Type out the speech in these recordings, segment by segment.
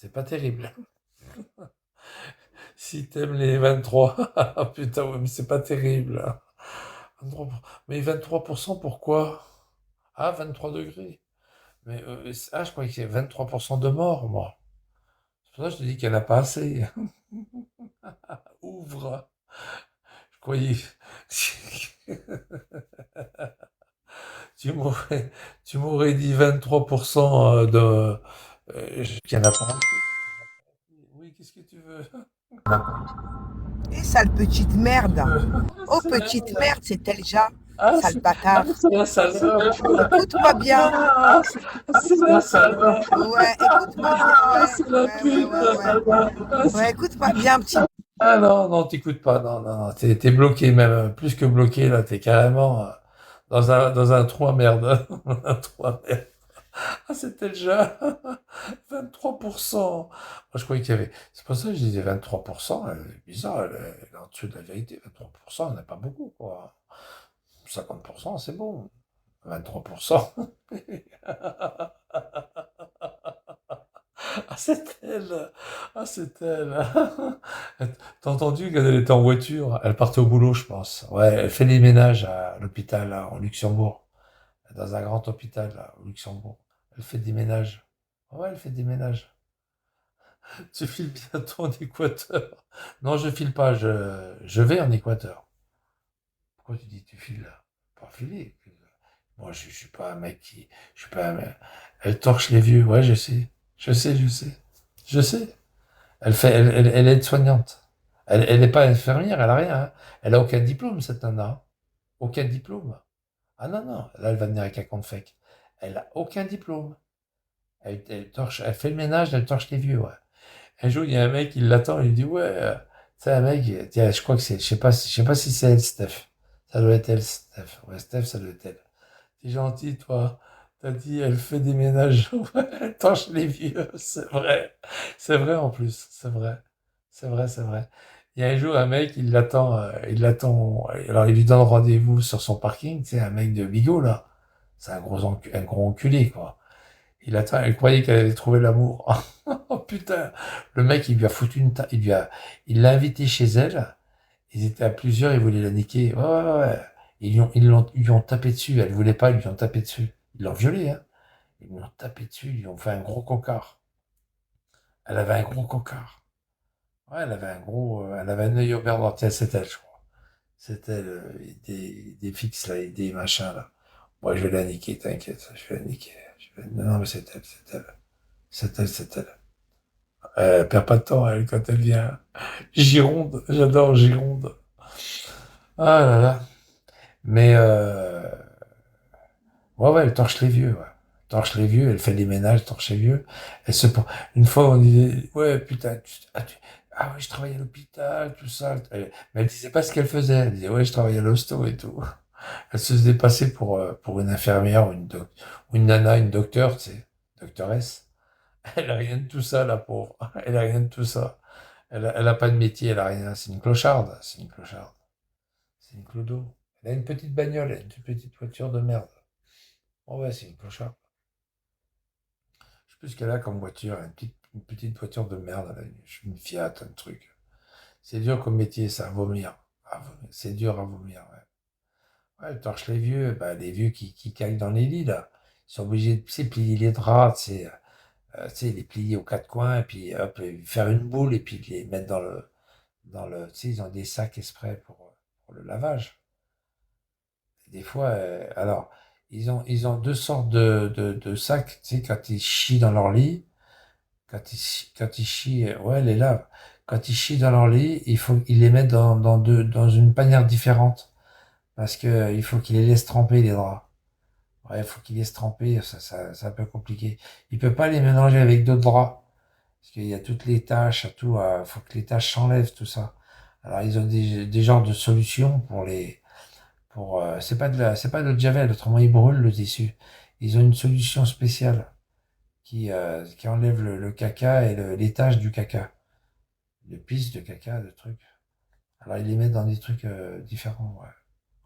C'est pas terrible. Si t'aimes les 23, ah putain, ouais, mais c'est pas terrible. 23%. Mais 23%, pourquoi? Ah, 23 degrés. Mais je croyais qu'il y avait 23% de morts, moi. C'est pour ça que je te dis qu'elle n'a pas assez. Ouvre. Je croyais. Tu m'aurais, tu m'aurais dit 23% qu'il n'y en a pas. Oui, qu'est-ce que tu veux? Et sale petite Qu'est-ce que tu merde. veux? Oh, C'est petite elle. merde, c'est Elja. Ah, Sale bâtard. c'est la salope. Écoute-moi bien. Ah, c'est la salope. Ouais, écoute-moi bien, Ah, ouais. c'est la Ouais, ouais, pute. ouais, ouais. Ah, Ouais, écoute-moi bien, petit. ah non, non, t'écoutes pas. Non, non, non. T'es bloqué même. Plus que bloqué, là. T'es carrément dans un trou à merde. Un trou à merde. Ah, c'était déjà 23%. Moi, je croyais qu'il y avait. C'est pour ça que je disais 23%. Bizarre, elle est en dessous de la vérité. 23%, on n'est pas beaucoup, quoi. 50%, c'est bon. 23%. Ah, c'est elle. Ah, c'est elle. T'as entendu quand elle était en voiture? Elle partait au boulot, je pense. Ouais, elle fait les ménages à l'hôpital, là, au Luxembourg. Dans un grand hôpital, là, au Luxembourg. Elle fait des ménages. Ouais, elle fait des ménages. Tu files bientôt en Équateur. Non, je file pas, je vais en Équateur. Pourquoi tu dis tu files là? Pas filer. Moi, je suis pas un mec qui. Je suis pas un mec. Elle torche les vieux, ouais, je sais. Je sais, je sais. Je sais. Elle est aide-soignante. Elle n'est pas infirmière, elle a rien, hein. Elle a aucun diplôme, cette nana. Aucun diplôme. Ah non, non, là, elle va venir avec un compte fake. Elle a aucun diplôme. Elle fait le ménage, elle torche les vieux, ouais. Un jour, il y a un mec, il l'attend, il lui dit, ouais, c'est un mec, tiens, je crois que c'est, je sais pas si c'est elle, Steph. Ça doit être elle, Steph. Ouais, Steph, ça doit être elle. T'es gentil, toi. T'as dit, elle fait des ménages. Ouais, elle torche les vieux. C'est vrai. C'est vrai, en plus. C'est vrai. C'est vrai, c'est vrai. Il y a un jour, un mec, il l'attend, alors il lui donne rendez-vous sur son parking, tu sais, un mec de Bigot, là. C'est un gros enculé, quoi. Il attend, elle croyait qu'elle avait trouvé l'amour. Oh putain, le mec, il lui a foutu il l'a invité chez elle. Ils étaient à plusieurs, ils voulaient la niquer. Ouais, ouais, ouais. Ils lui ont tapé dessus. Elle voulait pas, ils lui ont tapé dessus. Ils l'ont violée, hein. Ils lui ont tapé dessus, ils lui ont fait un gros cocard. Elle avait un gros cocard. Ouais, elle avait un œil au beurre d'entier, c'était elle, je crois. C'était des fixes, là, et des machins, là. Moi, je vais la niquer, t'inquiète, je vais la niquer. Non, non, mais c'est elle, c'est elle. C'est elle, c'est elle. Elle perd pas de temps, elle, quand elle vient. Gironde, j'adore Gironde. Ah là là. Mais ouais, ouais, elle torche les vieux, ouais. Torche les vieux, elle fait des ménages, torche les vieux. Elle se prend- Une fois, on disait, ouais, putain, ah ouais, je travaille à l'hôpital, tout ça. Mais elle disait pas ce qu'elle faisait. Elle disait, ouais, je travaille à l'hosto et tout. Elle se faisait passer pour une infirmière ou une nana, une docteure, tu sais, doctoresse. Elle a rien de tout ça, la pauvre. Elle a rien de tout ça. Elle a pas de métier, elle a rien. C'est une clocharde. C'est une clocharde. C'est une clodo. Elle a une petite bagnole, elle a une toute petite voiture de merde. Oh ouais, c'est une clocharde. Je sais plus ce qu'elle a comme voiture. Elle a une petite voiture de merde. Elle a une Fiat, un truc. C'est dur comme métier, ça, à vomir. C'est dur à vomir, ouais. Ouais, elle torche les vieux. Bah, les vieux qui caillent dans les lits, là. Ils sont obligés de, tu sais, plier les draps, tu sais, les plier aux quatre coins, et puis hop, et faire une boule, et puis les mettre tu sais, ils ont des sacs exprès pour le lavage. Des fois, alors, ils ont deux sortes de sacs, tu sais, quand ils chient dans leur lit, quand ils chient, ouais, les lavent. Quand ils chient dans leur lit, ils les mettent dans une panière différente. Parce que, il faut qu'ils les laissent tremper, les draps. Ouais, il faut qu'ils laissent tremper, c'est un peu compliqué. Il peut pas les mélanger avec d'autres draps. Parce qu'il y a toutes les taches, tout, faut que les taches s'enlèvent, tout ça. Alors, ils ont des genres de solutions c'est pas de Javel, autrement ils brûlent le tissu. Ils ont une solution spéciale qui enlève le caca et les taches du caca. De pisse, de caca, de trucs. Alors ils les mettent dans des trucs différents, ouais.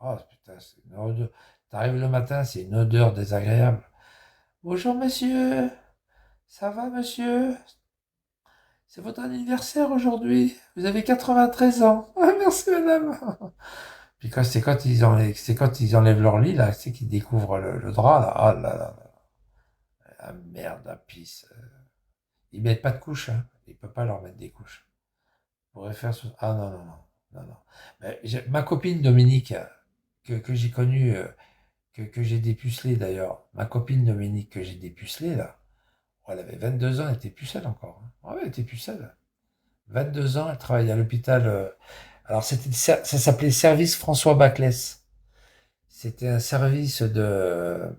Oh putain, c'est une odeur. T'arrives le matin, c'est une odeur désagréable. Bonjour monsieur, ça va monsieur? c'est votre anniversaire aujourd'hui. Vous avez 93 ans. Ah, merci, madame. Puis c'est quand ils enlèvent leur lit, là, c'est qu'ils découvrent le drap, là. Ah là là. Ah merde, la pisse. Ils mettent pas de couches, hein. Ils peuvent pas leur mettre des couches. Ils pourraient faire ah non, non, non. Non, non. Mais ma copine Dominique, que j'ai connue, que j'ai dépucelée d'ailleurs. Ma copine Dominique que j'ai dépucelée, là. Oh, elle avait 22 ans, elle était pucelle encore, hein. Ah ouais, elle était pucelle. 22 ans, elle travaillait à l'hôpital. Alors, ça s'appelait Service François Baclès. C'était un service de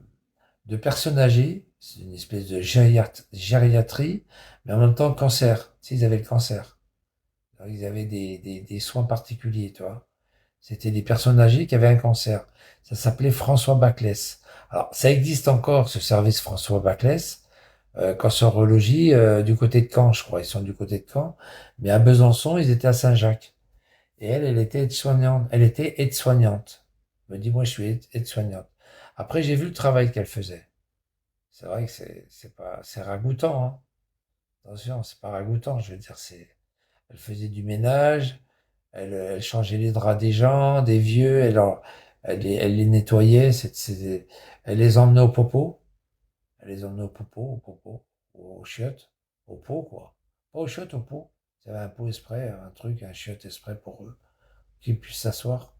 personnes âgées. C'est une espèce de gériatrie, mais en même temps cancer. Tu sais, ils avaient le cancer. Alors, ils avaient des soins particuliers, tu vois. C'était des personnes âgées qui avaient un cancer. Ça s'appelait François Baclès. Alors, ça existe encore, ce service François Baclès, cancérologie, du côté de Caen, je crois. Ils sont du côté de Caen. Mais à Besançon, ils étaient à Saint-Jacques. Et elle était aide-soignante. Elle était aide-soignante. Elle me dit, moi, je suis aide-soignante. Après, j'ai vu le travail qu'elle faisait. C'est vrai que c'est ragoûtant, hein. Attention, c'est pas ragoûtant. Je veux dire, elle faisait du ménage, elle changeait les draps des gens, des vieux, elle les nettoyait, elle les emmenait au popo. Elle les emmenait au popo, aux chiottes, au pot, quoi. Pas aux chiottes, au pot. Il y avait un pot exprès, un truc, un chiotte exprès pour eux, qu'ils puissent s'asseoir.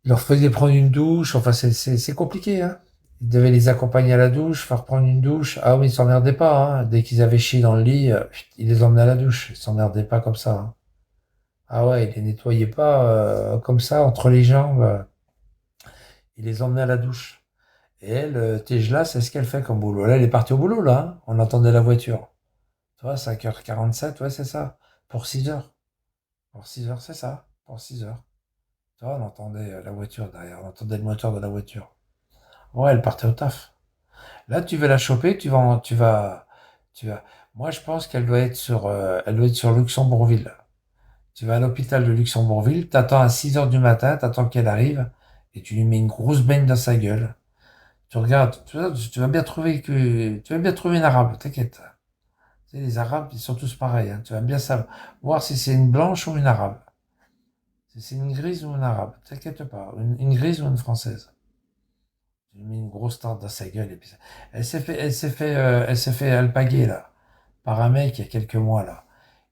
Il leur faisait prendre une douche, enfin, c'est compliqué, hein. Il devait les accompagner à la douche, faire prendre une douche. Ah oui, ils s'emmerdaient pas, hein. Dès qu'ils avaient chié dans le lit, ils les emmenaient à la douche. Ils s'emmerdaient pas comme ça, hein. Ah ouais, il les nettoyait pas comme ça entre les jambes. Il les emmenait à la douche. Et elle, Tejla, c'est ce qu'elle fait comme boulot. Là, elle est partie au boulot, là, hein. On entendait la voiture. Tu vois, 5h47, ouais, c'est ça. Pour 6 heures. Pour 6 heures, c'est ça. Pour 6 heures. Tu vois, on entendait la voiture derrière. On entendait le moteur de la voiture. Ouais, elle partait au taf. Là, tu veux la choper, tu vas. Moi, je pense qu'elle doit être elle doit être sur Luxembourgville. Tu vas à l'hôpital de Luxembourgville, t'attends à 6 heures du matin, t'attends qu'elle arrive, et tu lui mets une grosse baigne dans sa gueule. Tu regardes, tu vas bien trouver tu vas bien trouver une arabe, t'inquiète. Tu sais, les arabes, ils sont tous pareils, hein. Tu vas bien savoir, voir si c'est une blanche ou une arabe. Si c'est une grise ou une arabe, t'inquiète pas. Une grise ou une française. Tu lui mets une grosse tarte dans sa gueule, et puis elle s'est fait alpaguer, là, par un mec il y a quelques mois, là.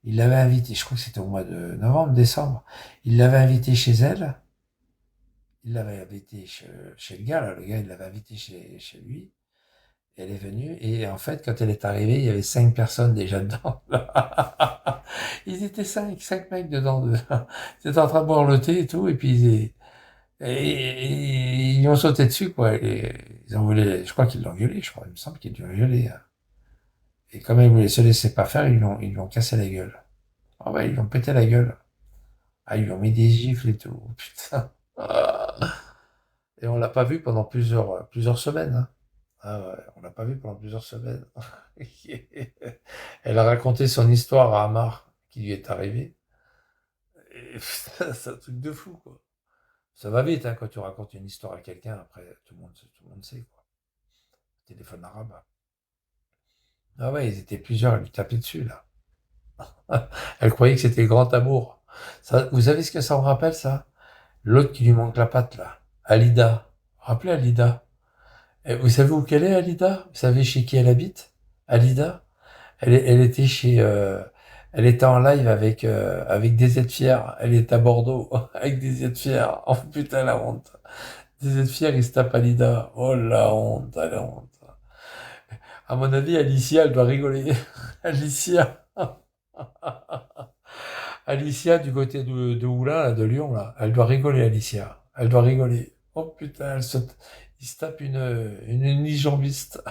Il l'avait invité, je crois que c'était au mois de novembre, décembre. Il l'avait invité chez elle. Il l'avait invité chez le gars, là. Le gars, il l'avait invité chez lui. Elle est venue, et en fait, quand elle est arrivée, il y avait 5 personnes déjà dedans. Ils étaient cinq mecs dedans. Ils étaient en train de boire le thé et tout, et puis ils lui ont sauté dessus, quoi. Et ils ont voulu, je crois qu'ils l'ont violé, je crois. Il me semble qu'ils l'ont violé, hein. Et comme elle voulait se laisser pas faire, ils lui ont cassé la gueule. Ah ouais, ils lui ont pété la gueule. Ah, ils lui ont mis des gifles et tout. Putain. Ah. Et on l'a pas vu pendant plusieurs semaines, hein. Ah ouais, on l'a pas vu pendant plusieurs semaines. Elle a raconté son histoire à Amar, qui lui est arrivé. Et putain, c'est un truc de fou, quoi. Ça va vite, hein, quand tu racontes une histoire à quelqu'un, après, tout le monde sait, quoi. Téléphone arabe. Ah ouais, ils étaient plusieurs à lui taper dessus, là. Elle croyait que c'était le grand amour. Ça, vous savez ce que ça me rappelle, ça? L'autre qui lui manque la patte, là. Alida. Rappelez Alida. Et vous savez où qu'elle est, Alida? Vous savez chez qui elle habite? Alida? Elle était elle était en live avec des aides fières. Elle est à Bordeaux avec des aides fières. Oh putain la honte. Des aides fières, ils se tapent Alida. Oh la honte, la honte. À mon avis, Alicia, elle doit rigoler. Alicia. Alicia du côté de Oula, là, de Lyon, là. Elle doit rigoler, Alicia. Elle doit rigoler. Oh putain, il se tape une unijambiste.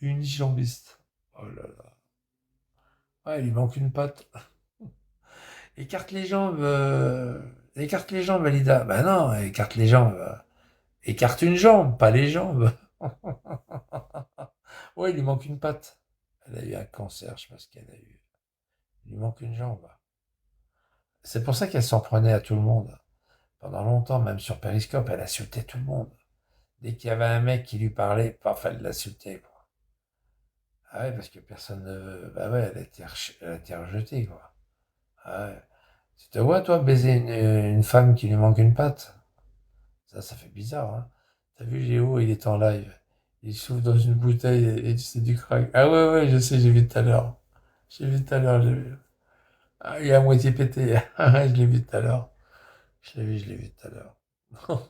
Une unijambiste. Oh là là. Ouais, il lui manque une patte. Écarte les jambes, Valida. Ben non, écarte les jambes. Écarte une jambe, pas les jambes. Ouais, il lui manque une patte. Elle a eu un cancer, je sais pas ce qu'elle a eu. Il lui manque une jambe. C'est pour ça qu'elle s'en prenait à tout le monde. Pendant longtemps, même sur Periscope, elle insultait tout le monde. Dès qu'il y avait un mec qui lui parlait, paf, elle l'insultait, quoi. Ah ouais, parce que personne ne veut. Bah ouais, elle a été rejetée, quoi. Ah ouais. Tu te vois, toi, baiser une femme qui lui manque une patte? Ça fait bizarre, hein. T'as vu Géo, il est en live. Il souffle dans une bouteille et c'est du crack. Ah ouais, ouais, je sais, j'ai vu tout à l'heure. J'ai vu tout à l'heure, j'ai vu. Ah, il est à moitié pété. Ah, je l'ai vu tout à l'heure. Je l'ai vu tout à l'heure. Oh,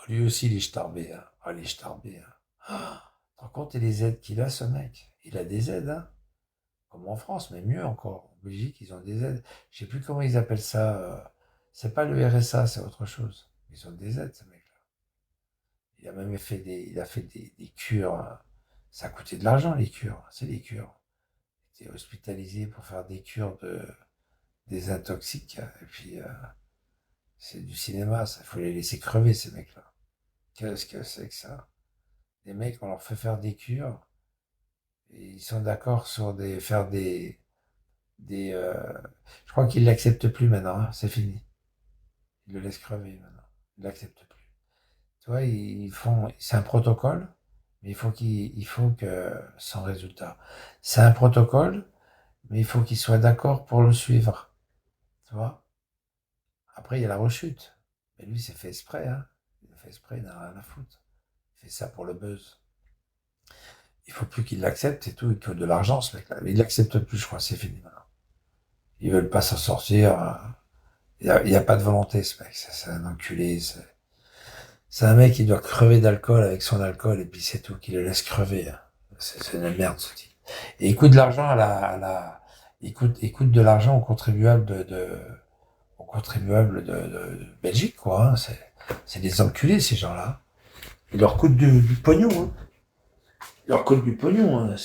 lui aussi, il est starbé, hein. Oh, il est starbé, hein. Ah, tu te rends compte, et les aides qu'il a, ce mec? Il a des aides, hein. Comme en France, mais mieux encore. En Belgique, ils ont des aides. Je sais plus comment ils appellent ça. C'est pas le RSA, c'est autre chose. Ils ont des aides, ce mec-là. Il a fait des cures, hein. Ça a coûté de l'argent, les cures. C'est des cures. Il était hospitalisé pour faire des cures des intoxiques. Et puis, c'est du cinéma, ça. Il faut les laisser crever, ces mecs-là. Qu'est-ce que c'est que ça? Les mecs, on leur fait faire des cures. Et ils sont d'accord sur faire des je crois qu'ils l'acceptent plus maintenant, hein, c'est fini. Ils le laissent crever maintenant. Ils l'acceptent plus. Tu vois, c'est un protocole, mais il faut que, sans résultat. C'est un protocole, mais il faut qu'ils soient d'accord pour le suivre. Tu vois? Après, il y a la rechute. Mais lui, c'est fait exprès, hein. Il a fait exprès, il n'a rien à foutre. Il fait ça pour le buzz. Il faut plus qu'il l'accepte et tout, il faut de l'argent, ce mec-là. Mais il l'accepte plus, je crois, c'est fini maintenant. Ils veulent pas s'en sortir, hein. Il y a pas de volonté, ce mec. C'est un enculé. C'est un mec qui doit crever d'alcool avec son alcool et puis c'est tout, qui le laisse crever, hein. C'est une merde, ce type. Et il coûte de l'argent il coûte de l'argent aux contribuables de Belgique, quoi, hein. C'est des enculés, ces gens-là. Il leur coûte du pognon, hein. Il leur coûte du pognon, hein.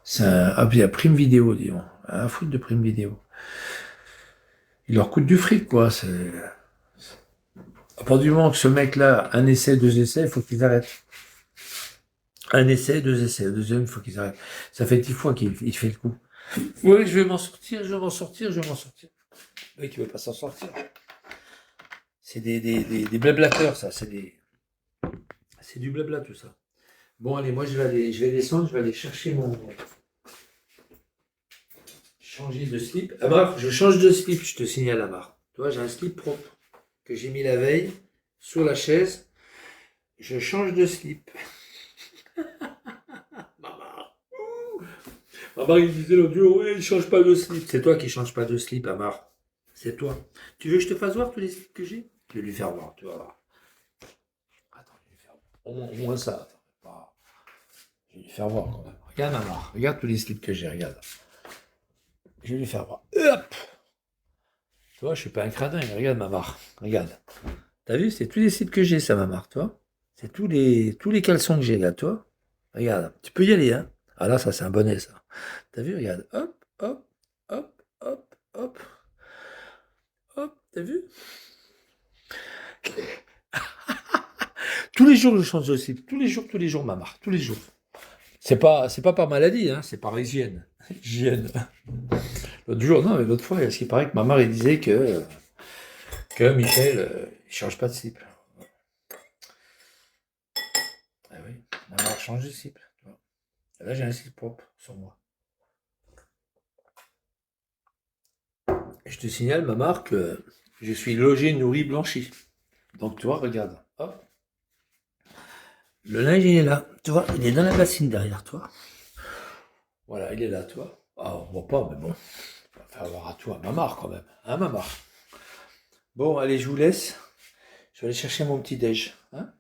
C'est un, ah, puis il y a prime vidéo, disons. Un foot de prime vidéo. Il leur coûte du fric, quoi. À partir du moment que ce mec-là, un essai, deux essais, il faut qu'ils arrêtent. Un essai, deux essais. Le deuxième, il faut qu'ils arrêtent. Ça fait 10 fois qu'il fait le coup. Oui, je vais m'en sortir, je vais m'en sortir, je vais m'en sortir. Le mec, il veut pas s'en sortir. C'est des blablateurs, ça. C'est du blabla, tout ça. Bon, allez, moi, je vais descendre, je vais aller chercher changer de slip. Amar, je change de slip, je te signale, Amar. Tu vois, j'ai un slip propre que j'ai mis la veille sur la chaise. Je change de slip. Maman. Amar, il disait l'autre jour, ouais, il change pas de slip. C'est toi qui change pas de slip, Amar. C'est toi. Tu veux que je te fasse voir tous les slips que j'ai? Je vais lui faire voir, tu vas voir. Attends, je vais lui faire voir. Au moins ça. Attends, je vais lui faire voir quand même. Regarde, Amar. Regarde tous les slips que j'ai, regarde. Je vais lui faire voir. Hop! Tu vois, je suis pas un cradin. Regarde, Mamar. Regarde. T'as vu, c'est tous les slips que j'ai, ça, Mamar, toi. C'est tous les caleçons que j'ai, là, toi. Regarde. Tu peux y aller, hein. Ah là, ça, c'est un bonnet, ça. T'as vu, regarde. Hop, hop, hop, hop, hop. Hop, t'as vu? Tous les jours, je change de slip. Tous les jours, Mamar. Tous les jours. C'est pas par maladie, hein. C'est par hygiène. Hygiène. L'autre jour, non, mais l'autre fois, parce qu'il paraît que ma mère, il disait que Michel, il change pas de slip. Ah oui, ma mère change de slip. Tu vois. Et là, j'ai un slip propre sur moi. Et je te signale, ma marque, que je suis logé, nourri, blanchi. Donc, tu vois, regarde. Hop. Le linge, il est là. Tu vois, il est dans la bassine derrière toi. Voilà, il est là, toi. Ah, on voit pas, mais bon. On va faire voir à toi, ma marque quand même. Hein, ma marque. Bon, allez, je vous laisse. Je vais aller chercher mon petit déj. Hein,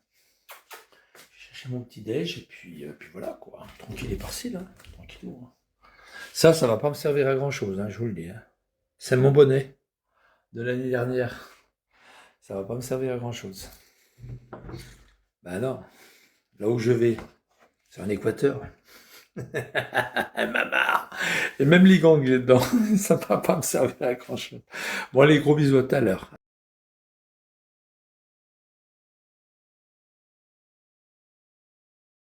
je vais chercher mon petit déj et puis voilà quoi. Tranquille et par-ci là. Tranquillou. Hein. Ça va pas me servir à grand chose, hein, je vous le dis. Hein. C'est mon bonnet de l'année dernière. Ça va pas me servir à grand chose. Ben non. Là où je vais, c'est un équateur. Maman. Et même les gangs, il est dedans. Ça va pas me servir à grand chose. Bon, allez, gros bisous à tout à l'heure.